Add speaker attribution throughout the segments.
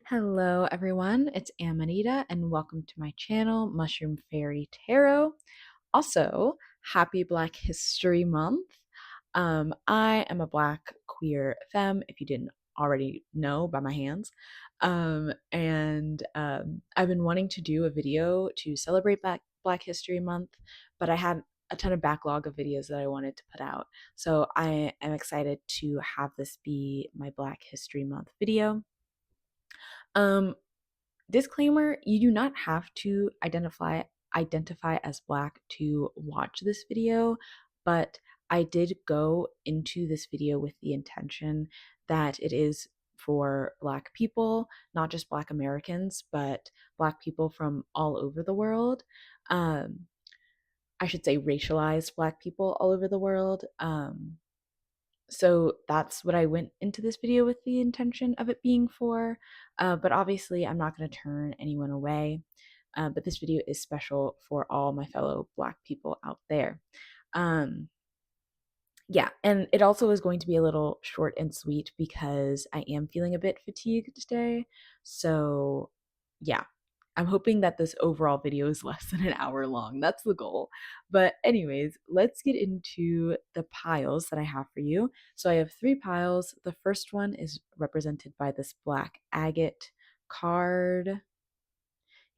Speaker 1: Hello, everyone. It's Amanita, and welcome to my channel, Mushroom Fairy Tarot. Also, happy Black History Month. I am a Black queer femme, if you didn't already know by my hands. And I've been wanting to do a video to celebrate Black History Month, but I had a ton of backlog of videos that I wanted to put out. So I am excited to have this be my Black History Month video. Um, Disclaimer, you do not have to identify as Black to watch this video, but I did go into this video with the intention that it is for Black people, not just Black Americans, but Black people from all over the world. Um, I should say racialized Black people all over the world. So that's what I went into this video with the intention of it being for. But obviously, I'm not going to turn anyone away. But this video is special for all my fellow Black people out there. Um, yeah, and it also is going to be a little short and sweet because I am feeling a bit fatigued today. So, yeah, I'm hoping that this overall video is less than an hour long. That's the goal. But, anyways, let's get into the piles that I have for you. So, I have 3 piles. The first one is represented by this black agate card.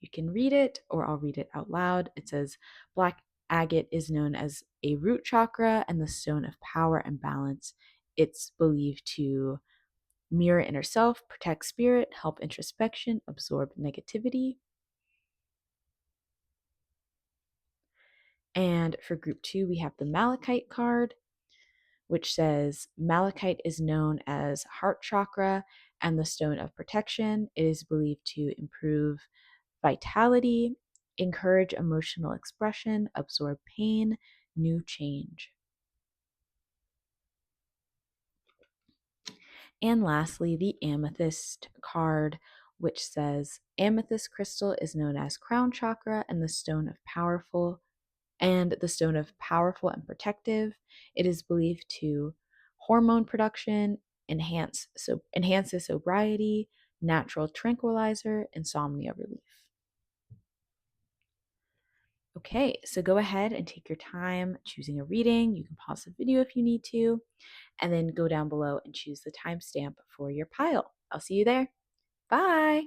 Speaker 1: You can read it, or I'll read it out loud. It says, Black agate is known as a root chakra and the stone of power and balance. It's believed to mirror inner self, protect spirit, help introspection, absorb negativity. And for group 2, we have the malachite card, which says malachite is known as heart chakra and the stone of protection. It is believed to improve vitality, encourage emotional expression, absorb pain, new change. And lastly, the amethyst card, which says amethyst crystal is known as crown chakra and the stone of powerful and protective. It is believed to hormone production, enhances sobriety, natural tranquilizer, insomnia relief. Okay, so go ahead and take your time choosing a reading. You can pause the video if you need to, and then go down below and choose the timestamp for your pile. I'll see you there. Bye.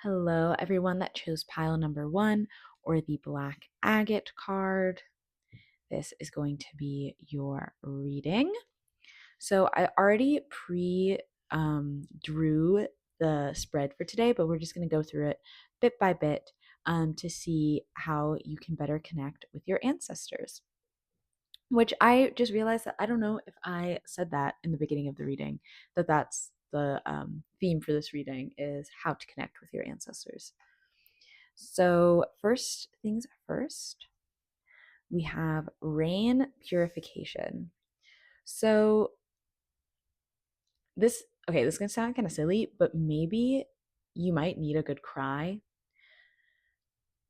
Speaker 1: Hello, everyone that chose pile number 1 or the black agate card. This is going to be your reading. So I already drew the spread for today, but we're just going to go through it bit by bit to see how you can better connect with your ancestors. Which I just realized that I don't know if I said that in the beginning of the reading, that's the theme for this reading is how to connect with your ancestors. So first things first, we have rain purification. So this is gonna sound kind of silly, but maybe you might need a good cry.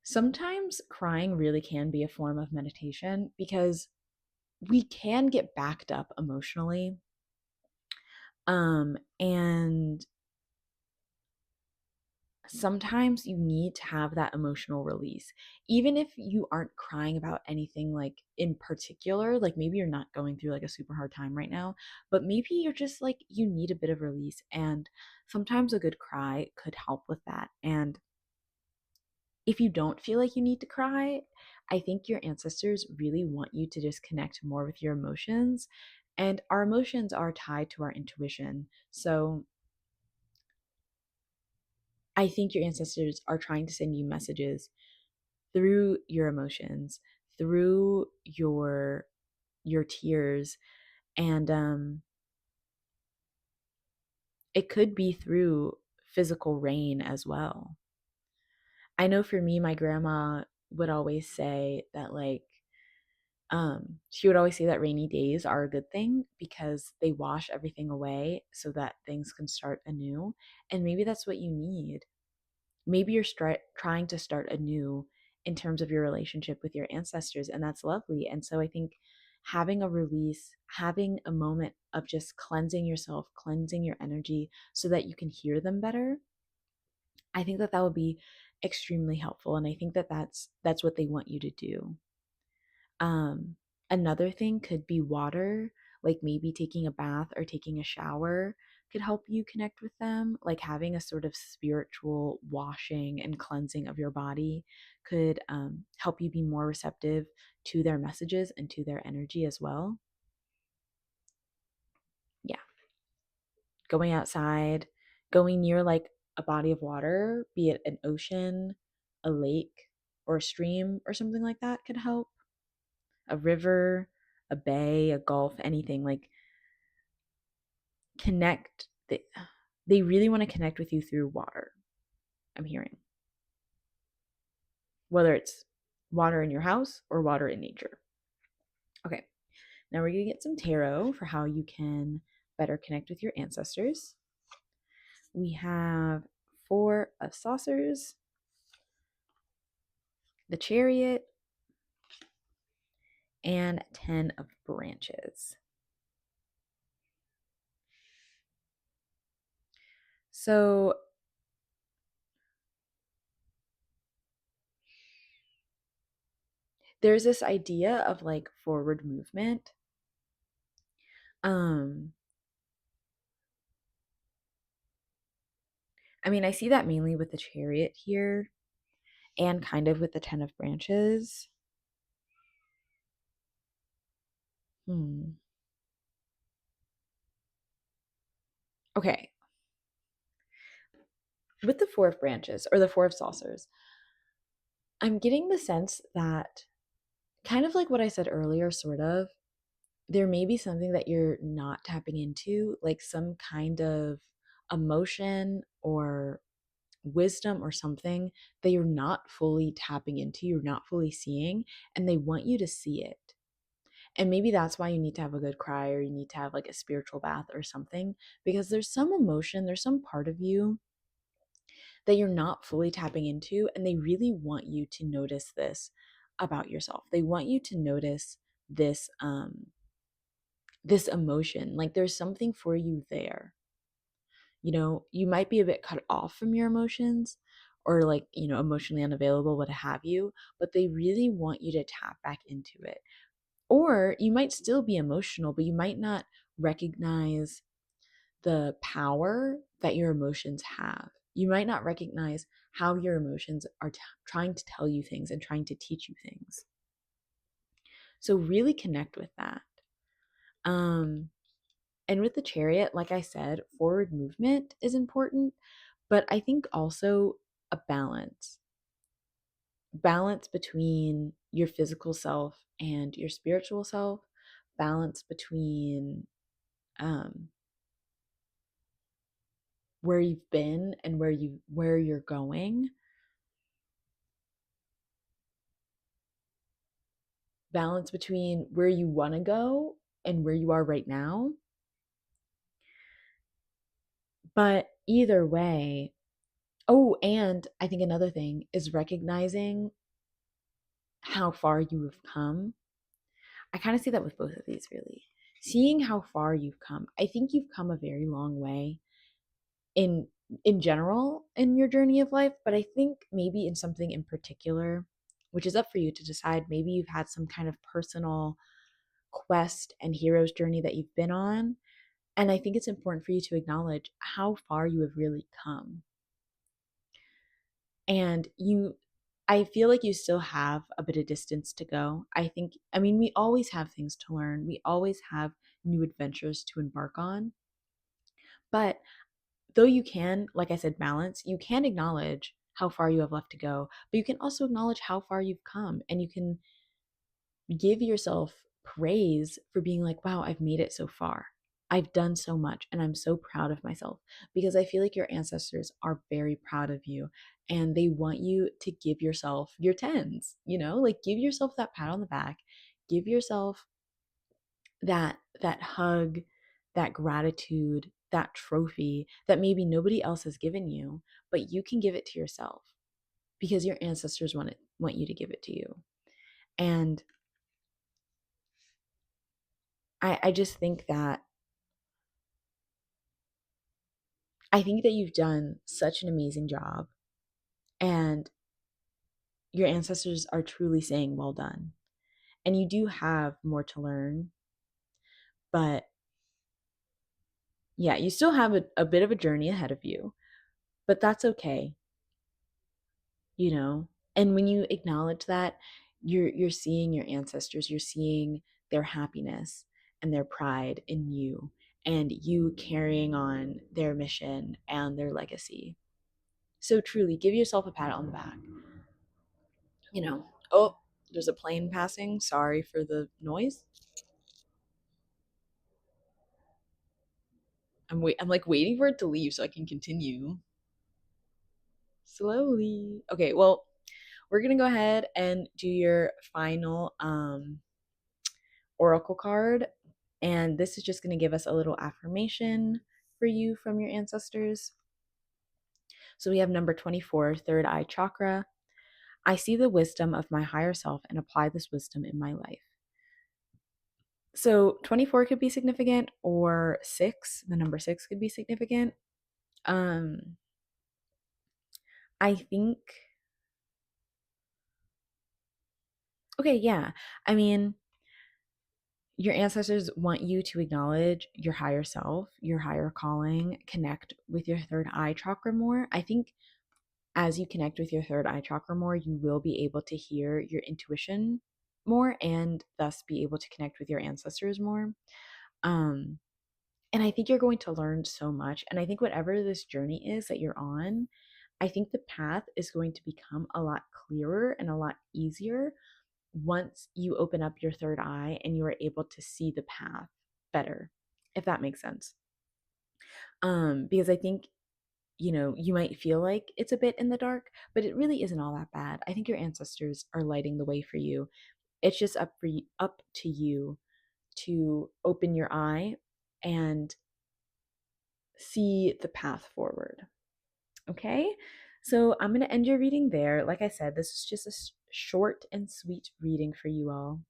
Speaker 1: Sometimes crying really can be a form of meditation because we can get backed up emotionally. And sometimes you need to have that emotional release. Even if you aren't crying about anything like in particular, like maybe you're not going through like a super hard time right now, but maybe you're just like you need a bit of release, and sometimes a good cry could help with that. And if you don't feel like you need to cry, I think your ancestors really want you to just connect more with your emotions, and our emotions are tied to our intuition. So I think your ancestors are trying to send you messages through your emotions, through your tears, and it could be through physical rain as well. I know for me, my grandma would always say that she would always say that rainy days are a good thing because they wash everything away so that things can start anew. And maybe that's what you need. Maybe you're trying to start anew in terms of your relationship with your ancestors, and that's lovely. And so I think having a release, having a moment of just cleansing yourself, cleansing your energy so that you can hear them better. I think that that would be extremely helpful, and I think that that's what they want you to do. Um, Another thing could be water, like maybe taking a bath or taking a shower could help you connect with them. Like having a sort of spiritual washing and cleansing of your body could help you be more receptive to their messages and to their energy as well. Yeah, going outside, going near like a body of water, be it an ocean, a lake, or a stream or something like that could help. A river, a bay, a gulf, anything like connect. They really want to connect with you through water, I'm hearing. Whether it's water in your house or water in nature. Okay, now we're going to get some tarot for how you can better connect with your ancestors. We have Four of Saucers, the Chariot, and 10 of Branches. So there's this idea of like forward movement. I mean, I see that mainly with the Chariot here and kind of with the 10 of Branches. Okay. With the Four of Branches or the Four of Saucers, I'm getting the sense that kind of like what I said earlier, sort of, there may be something that you're not tapping into, like some kind of emotion or wisdom or something that you're not fully tapping into, you're not fully seeing, and they want you to see it. And maybe that's why you need to have a good cry or you need to have like a spiritual bath or something, because there's some emotion, there's some part of you that you're not fully tapping into, and they really want you to notice this about yourself. They want you to notice this this emotion, like there's something for you there. You know, you might be a bit cut off from your emotions or like, you know, emotionally unavailable, what have you, but they really want you to tap back into it. Or you might still be emotional, but you might not recognize the power that your emotions have. You might not recognize how your emotions are trying to tell you things and trying to teach you things. So really connect with that. And with the Chariot, like I said, forward movement is important, but I think also a balance between your physical self and your spiritual self, balance between um, where you've been and where you're going, balance between where you want to go and where you are right now. But either way, oh, and I think another thing is recognizing how far you have come. I kind of see that with both of these, really. Seeing how far you've come. I think you've come a very long way in in general in your journey of life, but I think maybe in something in particular, which is up for you to decide. Maybe you've had some kind of personal quest and hero's journey that you've been on, and I think it's important for you to acknowledge how far you have really come. And I feel like you still have a bit of distance to go. I mean, we always have things to learn. We always have new adventures to embark on. But though you can, like I said, balance, you can acknowledge how far you have left to go, but you can also acknowledge how far you've come, and you can give yourself praise for being like, wow, I've made it so far. I've done so much and I'm so proud of myself, because I feel like your ancestors are very proud of you and they want you to give yourself your tens, you know, like give yourself that pat on the back, give yourself that hug, that gratitude, that trophy that maybe nobody else has given you, but you can give it to yourself because your ancestors want you to give it to you. And I just think that you've done such an amazing job, and your ancestors are truly saying well done. And you do have more to learn, but yeah, you still have a bit of a journey ahead of you, but that's okay, you know? And when you acknowledge that, you're seeing your ancestors, you're seeing their happiness and their pride in you, and you carrying on their mission and their legacy. So truly give yourself a pat on the back. Oh, there's a plane passing. Sorry for the noise. I'm like waiting for it to leave so I can continue slowly. Okay, well, we're gonna go ahead and do your final oracle card, and this is just gonna give us a little affirmation for you from your ancestors. So we have number 24, third eye chakra. I see the wisdom of my higher self and apply this wisdom in my life. So 24 could be significant, or the number six could be significant. Um, I think, okay, yeah. I mean, your ancestors want you to acknowledge your higher self, your higher calling, connect with your third eye chakra more. I think as you connect with your third eye chakra more, you will be able to hear your intuition more and thus be able to connect with your ancestors more. Um, and I think you're going to learn so much. And I think whatever this journey is that you're on, I think the path is going to become a lot clearer and a lot easier once you open up your third eye and you are able to see the path better, if that makes sense. Because I think, you might feel like it's a bit in the dark, but it really isn't all that bad. I think your ancestors are lighting the way for you. It's just up to you to open your eye and see the path forward. Okay? So I'm going to end your reading there. Like I said, this is just a short and sweet reading for you all.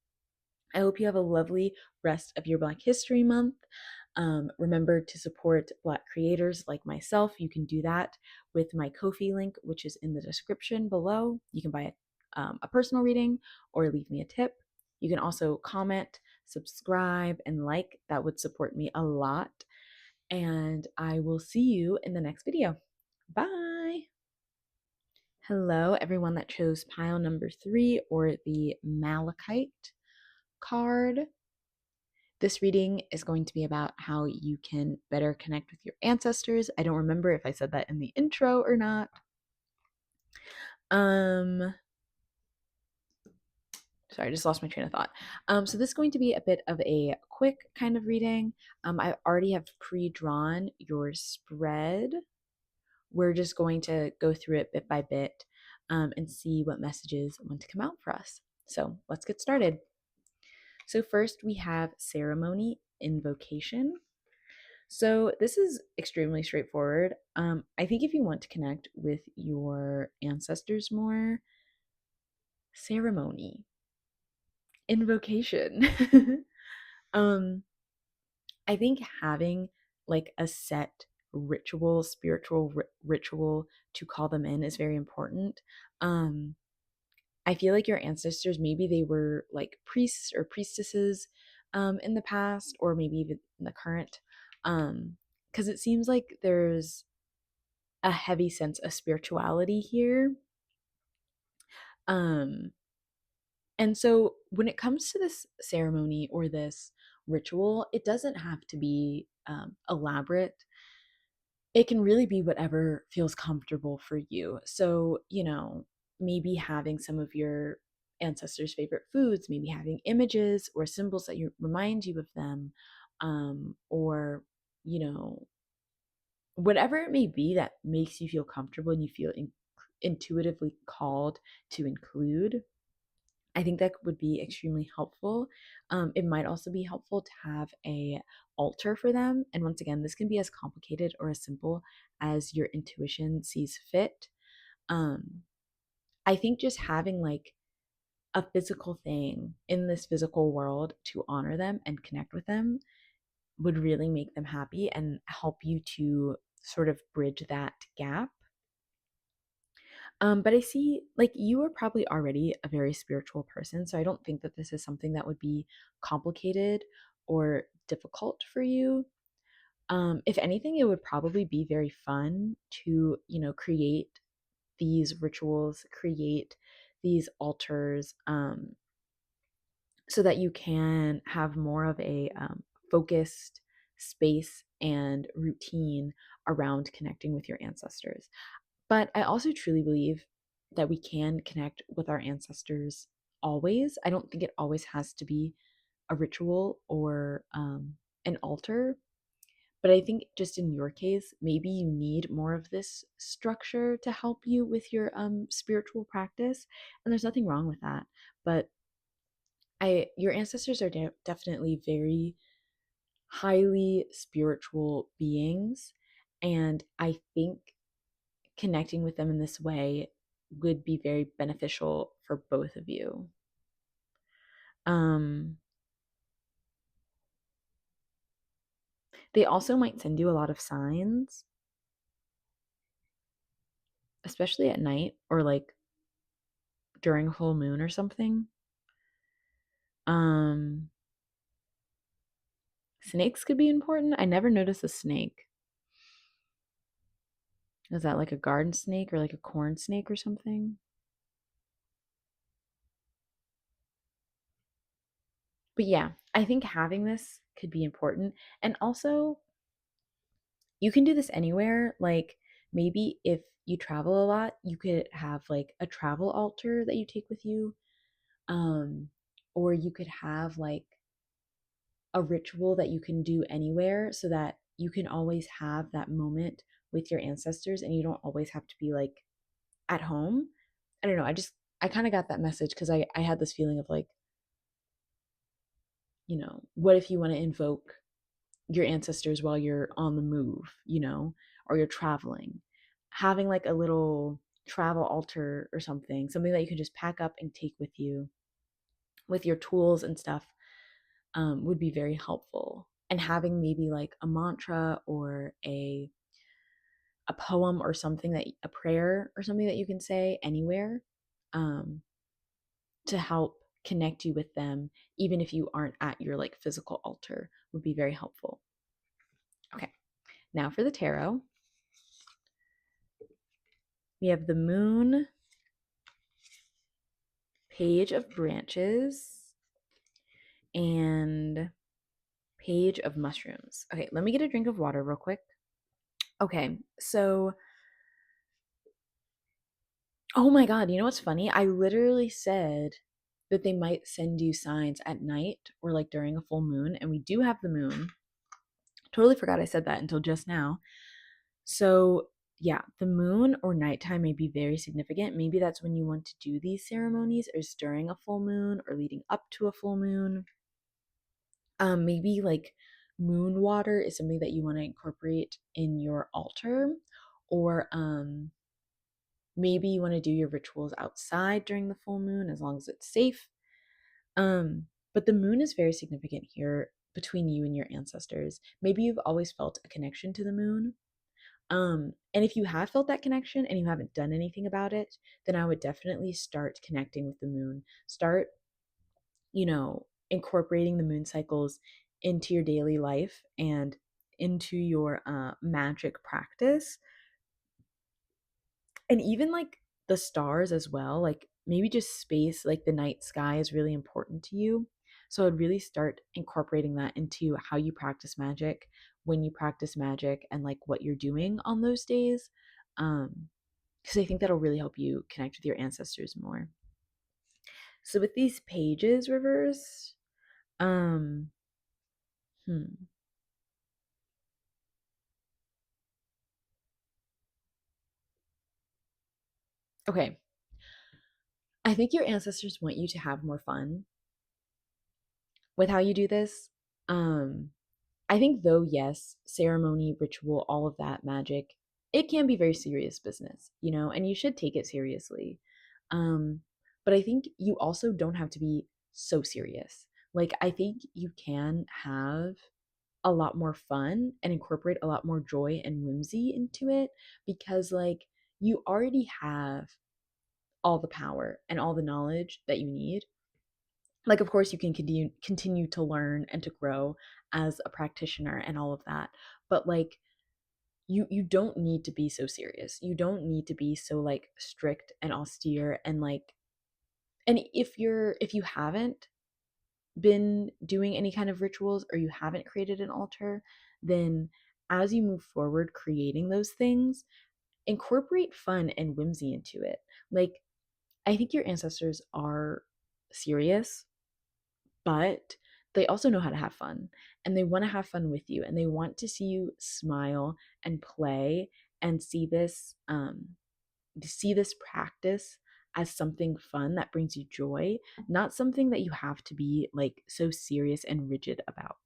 Speaker 1: I hope you have a lovely rest of your Black History Month. Remember to support Black creators like myself. You can do that with my Ko-fi link, which is in the description below. You can buy a personal reading or leave me a tip. You can also comment, subscribe, and like. That would support me a lot. And I will see you in the next video. Bye. Hello, everyone that chose pile number 3 or the Malachite card. This reading is going to be about how you can better connect with your ancestors. I don't remember if I said that in the intro or not. Sorry, I just lost my train of thought. So this is going to be a bit of a quick kind of reading. I already have pre-drawn your spread. We're just going to go through it bit by bit and see what messages want to come out for us. So let's get started. So first we have ceremony, invocation. So this is extremely straightforward. I think if you want to connect with your ancestors more, ceremony, invocation. um, I think having like a set ritual, spiritual ritual to call them in is very important. I feel like your ancestors, maybe they were like priests or priestesses in the past, or maybe even in the current. Because it seems like there's a heavy sense of spirituality here. Um, and so when it comes to this ceremony or this ritual, it doesn't have to be elaborate. It can really be whatever feels comfortable for you. So, maybe having some of your ancestors' favorite foods, maybe having images or symbols that remind you of them, or, you know, whatever it may be that makes you feel comfortable and you feel intuitively called to include. I think that would be extremely helpful. It might also be helpful to have a altar for them. And once again, this can be as complicated or as simple as your intuition sees fit. I think just having like a physical thing in this physical world to honor them and connect with them would really make them happy and help you to sort of bridge that gap. But I see, like, you are probably already a very spiritual person, so I don't think that this is something that would be complicated or difficult for you. If anything, it would probably be very fun to, create these rituals, create these altars, so that you can have more of a focused space and routine around connecting with your ancestors. But I also truly believe that we can connect with our ancestors always. I don't think it always has to be a ritual or an altar. But I think just in your case, maybe you need more of this structure to help you with your spiritual practice. And there's nothing wrong with that. But your ancestors are definitely very highly spiritual beings. And I think connecting with them in this way would be very beneficial for both of you. Um, they also might send you a lot of signs, especially at night or like during a full moon or something. Um, snakes could be important. I never noticed a snake. Is that like a garden snake or like a corn snake or something? But yeah, I think having this could be important. And also, you can do this anywhere. Like maybe if you travel a lot, you could have like a travel altar that you take with you. Um, or you could have like a ritual that you can do anywhere so that you can always have that moment with your ancestors and you don't always have to be like at home. I don't know. I kind of got that message because I had this feeling of like, what if you want to invoke your ancestors while you're on the move, or you're traveling? Having like a little travel altar or something that you can just pack up and take with you with your tools and stuff, would be very helpful. And having maybe like a mantra or a poem or something that a prayer or something that you can say anywhere, um, to help connect you with them, even if you aren't at your like physical altar, would be very helpful. Okay, now for the tarot, we have the moon, page of branches, and page of mushrooms. Okay, let me get a drink of water real quick. Okay, so, oh my God, you know what's funny? I literally said that they might send you signs at night or like during a full moon, and we do have the moon. Totally forgot I said that until just now. So, yeah, the moon or nighttime may be very significant. Maybe that's when you want to do these ceremonies, is during a full moon or leading up to a full moon. Maybe like moon water is something that you want to incorporate in your altar, or maybe you want to do your rituals outside during the full moon as long as it's safe. But the moon is very significant here between you and your ancestors. Maybe you've always felt a connection to the moon. And if you have felt that connection and you haven't done anything about it, then I would definitely start connecting with the moon. Start, incorporating the moon cycles into your daily life and into your magic practice. And even like the stars as well, like maybe just space, like the night sky is really important to you. So I'd really start incorporating that into how you practice magic, when you practice magic, and like what you're doing on those days. Because I think that'll really help you connect with your ancestors more. So with these pages reversed, um, hmm, okay. I think your ancestors want you to have more fun with how you do this. Um, I think though, yes, ceremony, ritual, all of that magic, it can be very serious business, and you should take it seriously. Um, But I think you also don't have to be so serious. Like, I think you can have a lot more fun and incorporate a lot more joy and whimsy into it because, like, you already have all the power and all the knowledge that you need. Like, of course, you can continue to learn and to grow as a practitioner and all of that. But like, you don't need to be so serious. You don't need to be so like strict and austere and like, and if you haven't been doing any kind of rituals or you haven't created an altar, then as you move forward creating those things, incorporate fun and whimsy into it. Like, I think your ancestors are serious, but they also know how to have fun, and they want to have fun with you, and they want to see you smile and play and see this practice as something fun that brings you joy, not something that you have to be like so serious and rigid about.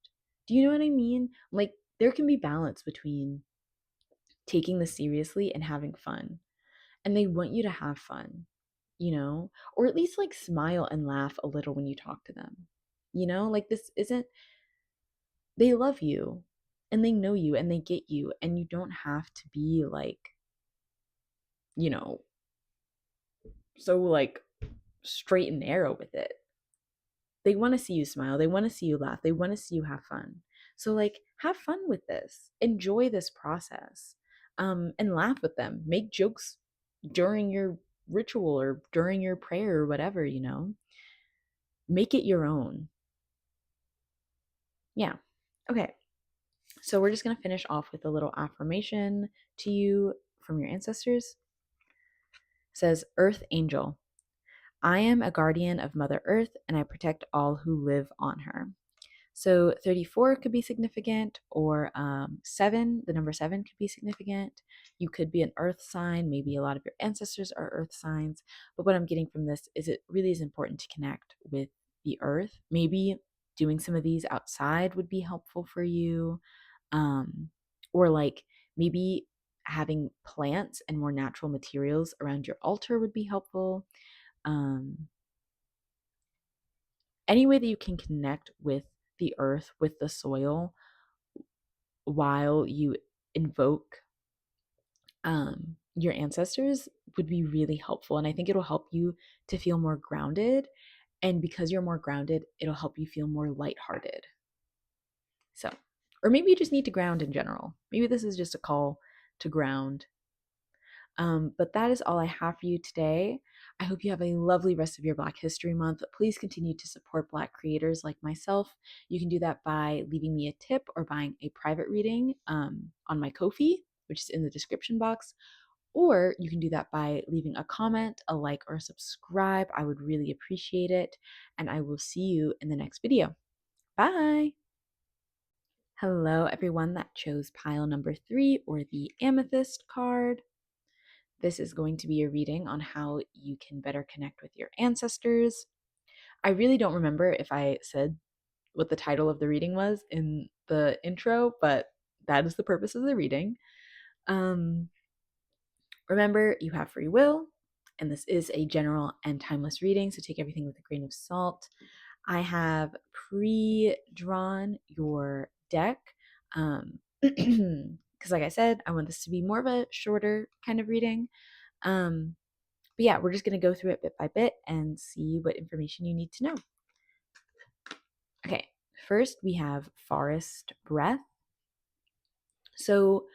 Speaker 1: Do you know what I mean? Like, there can be balance between taking this seriously and having fun. And they want you to have fun, or at least like smile and laugh a little when you talk to them. Like, this isn't, they love you and they know you and they get you, and you don't have to be like, you know, so like straight and narrow with it. They want to see you smile. They want to see you laugh. They want to see you have fun. So, like, have fun with this. Enjoy this process, and laugh with them. Make jokes during your ritual or during your prayer or whatever, Make it your own. Yeah. Okay. So, we're just going to finish off with a little affirmation to you from your ancestors. It says, Earth Angel, I am a guardian of Mother Earth and I protect all who live on her. So 34 could be significant, or 7, the number 7 could be significant. You could be an earth sign. Maybe a lot of your ancestors are earth signs. But what I'm getting from this is it really is important to connect with the earth. Maybe doing some of these outside would be helpful for you. Or like maybe having plants and more natural materials around your altar would be helpful. Um, any way that you can connect with the earth, with the soil, while you invoke your ancestors would be really helpful. And I think it'll help you to feel more grounded. And because you're more grounded, it'll help you feel more lighthearted. So, or maybe you just need to ground in general. Maybe this is just a call to ground. But that is all I have for you today. I hope you have a lovely rest of your Black History Month. Please continue to support Black creators like myself. You can do that by leaving me a tip or buying a private reading on my Ko-fi, which is in the description box. Or you can do that by leaving a comment, a like, or a subscribe. I would really appreciate it. And I will see you in the next video. Bye! Hello, everyone that chose pile number 3 or the Amethyst card. This is going to be a reading on how you can better connect with your ancestors. I really don't remember if I said what the title of the reading was in the intro, but that is the purpose of the reading. Remember, you have free will, and this is a general and timeless reading, so take everything with a grain of salt. I have pre-drawn your deck because like I said, I want this to be more of a shorter kind of reading. But yeah, we're just going to go through it bit by bit and see what information you need to know. Okay, first we have Forest Breath. So,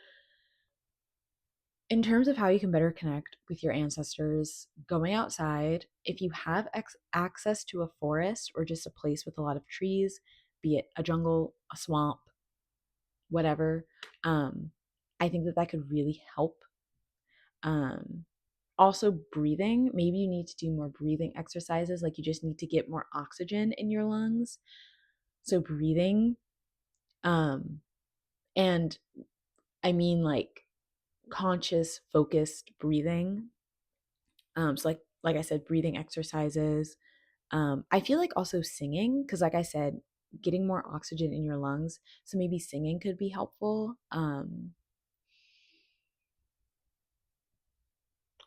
Speaker 1: in terms of how you can better connect with your ancestors, going outside, if you have access to a forest or just a place with a lot of trees, be it a jungle, a swamp, whatever, I think that could really help. Also, breathing, maybe you need to do more breathing exercises, like you just need to get more oxygen in your lungs. So breathing, and I mean like conscious focused breathing. So like I said, breathing exercises. I feel like also singing, because like I said, getting more oxygen in your lungs, so maybe singing could be helpful.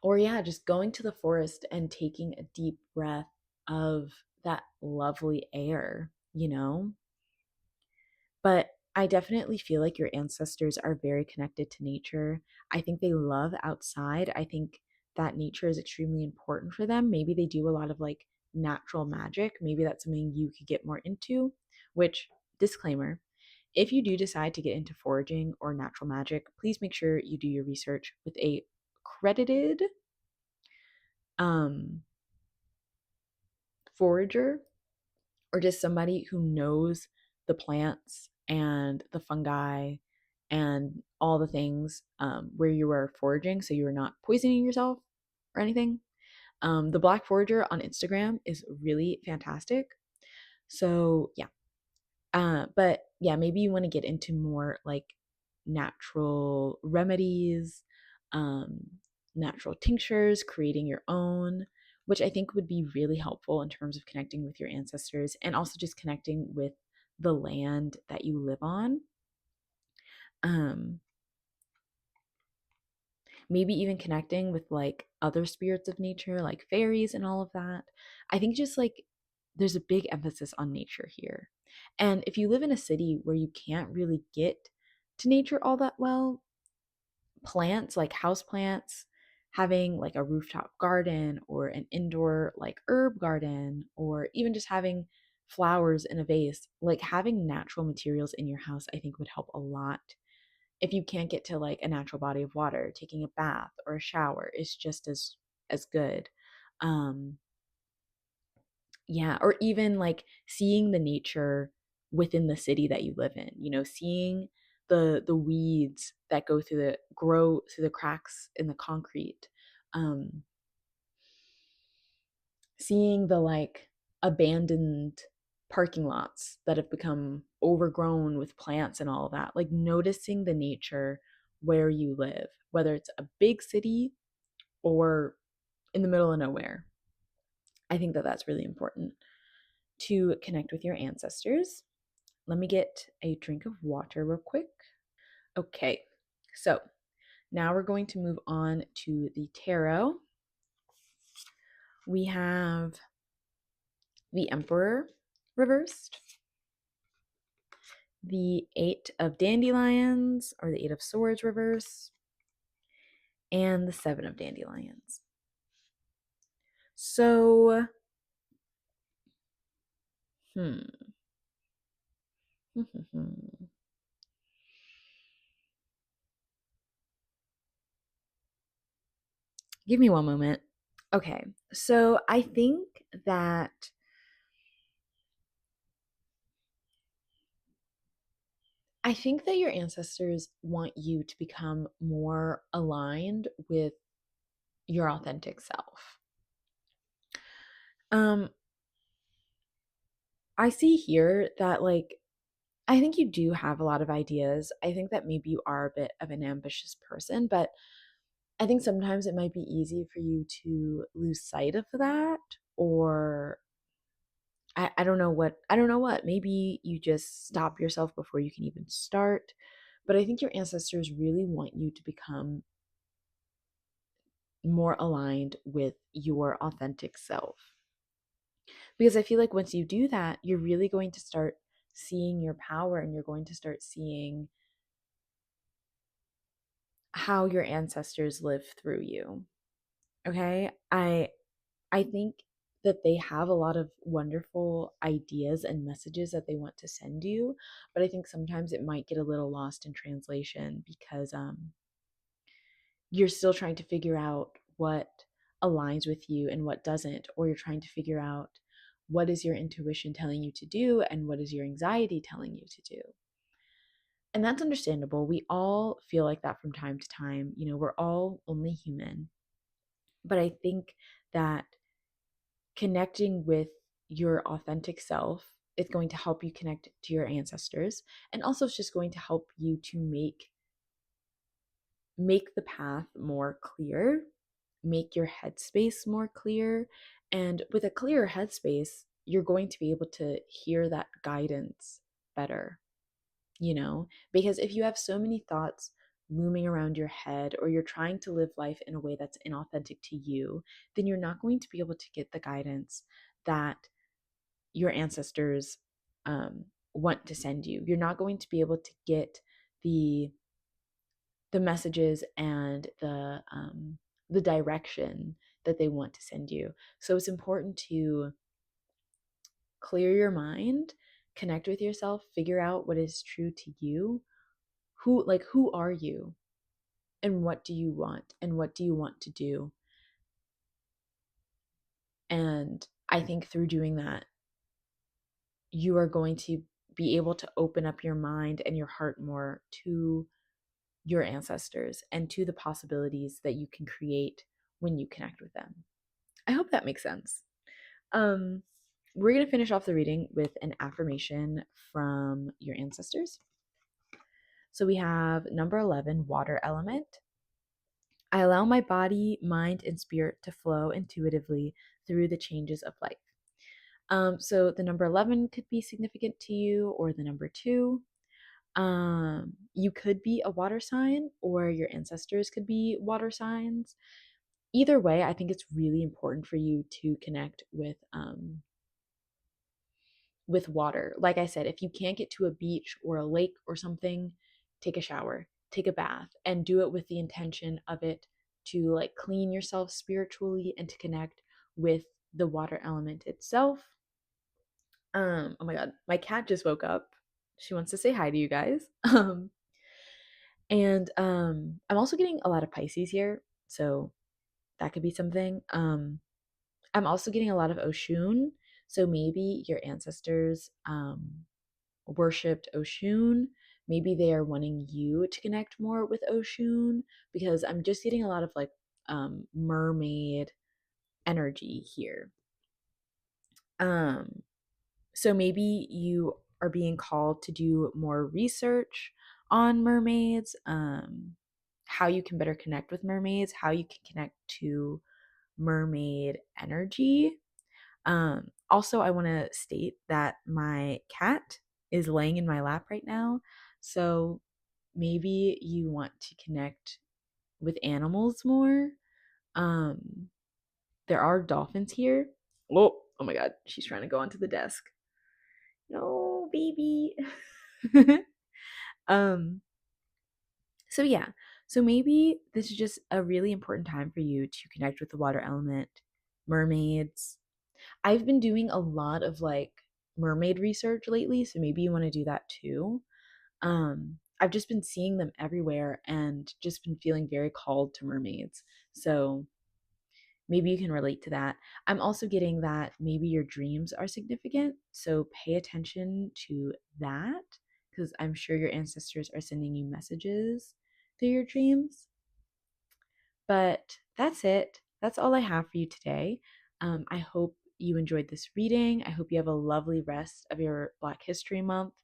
Speaker 1: Or, yeah, just going to the forest and taking a deep breath of that lovely air, you know? But I definitely feel like your ancestors are very connected to nature. I think they love outside. I think that nature is extremely important for them. Maybe they do a lot of like natural magic. Maybe that's something you could get more into, which, disclaimer, if you do decide to get into foraging or natural magic, please make sure you do your research with a credited um forager, or just somebody who knows the plants and the fungi and all the things, where you are foraging, so you are not poisoning yourself or anything. The Black Forager on Instagram is really fantastic. So yeah, but yeah, maybe you want to get into more like natural remedies, um, natural tinctures, creating your own, which I think would be really helpful in terms of connecting with your ancestors and also just connecting with the land that you live on. Um, Maybe even connecting with like other spirits of nature, like fairies and all of that. I think just like there's a big emphasis on nature here. And if you live in a city where you can't really get to nature all that well, plants like house plants, having like a rooftop garden or an indoor like herb garden, or even just having flowers in a vase, like having natural materials in your house, I think would help a lot. If you can't get to like a natural body of water, taking a bath or a shower is just as good. Um yeah, or even like seeing the nature within the city that you live in, seeing the weeds that grow through the cracks in the concrete. Um Seeing the like abandoned parking lots that have become overgrown with plants and all of that, like noticing the nature where you live, whether it's a big city or in the middle of nowhere. I think that that's really important to connect with your ancestors. Let me get a drink of water real quick. Okay, so now we're going to move on to the tarot. We have the Emperor reversed, the Eight of Dandelions, or the Eight of Swords reverse, and the Seven of Dandelions. So, hmm. Give me one moment. Okay, so that I think that your ancestors want you to become more aligned with your authentic self. Um, I see here that like I think you do have a lot of ideas. I think that maybe you are a bit of an ambitious person, but I think sometimes it might be easy for you to lose sight of that, or I don't know what. I don't know what. Maybe you just stop yourself before you can even start. But I think your ancestors really want you to become more aligned with your authentic self. Because I feel like once you do that, you're really going to start seeing your power, and you're going to start seeing how your ancestors live through you. Okay? I think that they have a lot of wonderful ideas and messages that they want to send you, but I think sometimes it might get a little lost in translation because you're still trying to figure out what aligns with you and what doesn't, or you're trying to figure out what is your intuition telling you to do and what is your anxiety telling you to do. And that's understandable. We all feel like that from time to time. We're all only human. But I think that connecting with your authentic self is going to help you connect to your ancestors, and also it's just going to help you to make the path more clear, make your headspace more clear. And with a clearer headspace, you're going to be able to hear that guidance better, because if you have so many thoughts looming around your head, or you're trying to live life in a way that's inauthentic to you, then you're not going to be able to get the guidance that your ancestors want to send you. You're not going to be able to get the messages and the direction that they want to send you. So it's important to clear your mind, connect with yourself, figure out what is true to you. Who are you? And what do you want? And what do you want to do? And I think through doing that, you are going to be able to open up your mind and your heart more to your ancestors and to the possibilities that you can create when you connect with them. I hope that makes sense. We're going to finish off the reading with an affirmation from your ancestors. So we have number 11, water element. I allow my body, mind, and spirit to flow intuitively through the changes of life. So the number 11 could be significant to you, or the number 2. You could be a water sign, or your ancestors could be water signs. Either way, I think it's really important for you to connect with water. Like I said, if you can't get to a beach or a lake or something, take a shower, take a bath, and do it with the intention of it to like clean yourself spiritually and to connect with the water element itself. Oh my god, my cat just woke up. She wants to say hi to you guys. And I'm also getting a lot of Pisces here, so that could be something. I'm also getting a lot of Oshun, so maybe your ancestors worshipped Oshun. Maybe they are wanting you to connect more with Oshun, because I'm just getting a lot of like mermaid energy here. So maybe you are being called to do more research on mermaids, how you can better connect with mermaids, how you can connect to mermaid energy. Also, I want to state that my cat is laying in my lap right now. So maybe you want to connect with animals more. Um, there are dolphins here. Oh my god, she's trying to go onto the desk. No, baby. um, so yeah. So maybe this is just a really important time for you to connect with the water element, mermaids. I've been doing a lot of like mermaid research lately, so maybe you want to do that too. I've just been seeing them everywhere and just been feeling very called to mermaids. So maybe you can relate to that. I'm also getting that maybe your dreams are significant, so pay attention to that, because I'm sure your ancestors are sending you messages through your dreams. But that's it. That's all I have for you today. I hope you enjoyed this reading. I hope you have a lovely rest of your Black History Month.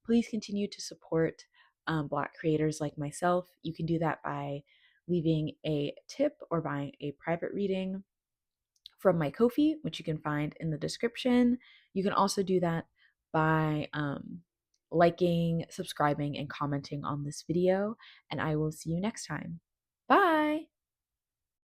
Speaker 1: Please continue to support Black creators like myself. You can do that by leaving a tip or buying a private reading from my Ko-fi, which you can find in the description. You can also do that by liking, subscribing, and commenting on this video. And I will see you next time. Bye!